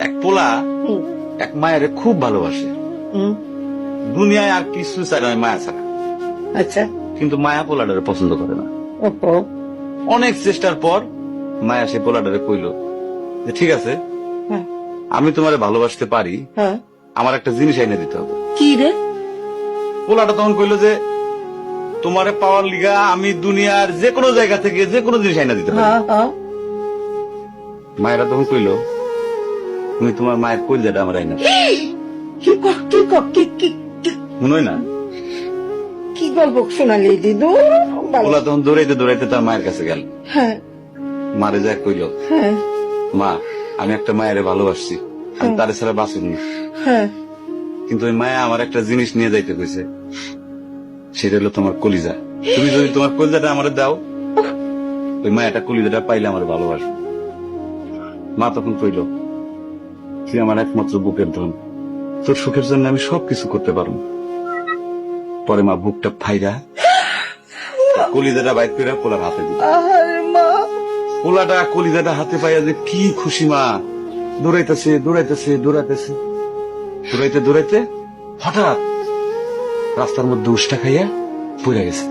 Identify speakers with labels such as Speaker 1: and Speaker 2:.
Speaker 1: এক পোলা এক মায়ের খুব ভালোবাসে, দুনিয়ায় আর কিছু চায় না মায়া ছাড়া।
Speaker 2: আচ্ছা।
Speaker 1: কিন্তু মায়া পোলাটারে পছন্দ করে না।
Speaker 2: ওহো।
Speaker 1: অনেক চেষ্টার পর মায়া সে পোলাটারে কইল যে ঠিক আছে,
Speaker 2: হ্যাঁ।
Speaker 1: আমি তোমারে ভালোবাসতে পারি,
Speaker 2: হ্যাঁ।
Speaker 1: আমার একটা জিনিস এনে দিতে হবে।
Speaker 2: কি রে?
Speaker 1: পোলাটা তখন কইল যে তোমারে পাওয়ার লিগা আমি দুনিয়ার যে কোনো জায়গা থেকে যে কোনো জিনিস এনে দিতে পারি।
Speaker 2: হ্যাঁ হ্যাঁ।
Speaker 1: মায়েরা তখন কইল তুমি তোমার মায়ের কইলজাটা আমার আইনা
Speaker 2: কি ক- কি ক- কি কি- কি-
Speaker 1: মনে হয় না।
Speaker 2: কি গল্প শোনালি দিদু?
Speaker 1: পোলা তখন দৌড়াইতে দৌড়াইতে তার মায়ের কাছে গেল,
Speaker 2: হ্যাঁ
Speaker 1: মারে যায় কইল
Speaker 2: হ্যাঁ
Speaker 1: মা আমি একটা মায়ের ভালোবাসছি, আমি তারে ছাড়া বাঁচুনি,
Speaker 2: হ্যাঁ।
Speaker 1: কিন্তু ওই মায়া আমার একটা জিনিস নিয়ে যাইতে কইছে, সেটা হলো তোমার কলিজা। তুমি যদি তোমার কলিজাটা আমারে দাও, ওই মায়াটা কলিজাটা পাইলে আমার ভালোবাসবে। মা তখন কইল তুই আমার একমাত্র বুকের ধন, তোর সুখের জন্য আমি সবকিছু করতে পারবো। পরে মা বুকটা ফাইরা কলিজাটা বাইর করে পোলার হাতে দিল।
Speaker 2: আরে মা।
Speaker 1: পোলাটা কলিজাটা হাতে পাইয়া যে কি খুশি, মা দৌড়াইতেছে দৌড়াইতেছে দৌড়াইতেছে, দৌড়াইতে দৌড়াইতে হঠাৎ রাস্তার মধ্যে উষ্টা খাইয়া পড়ে গেছে।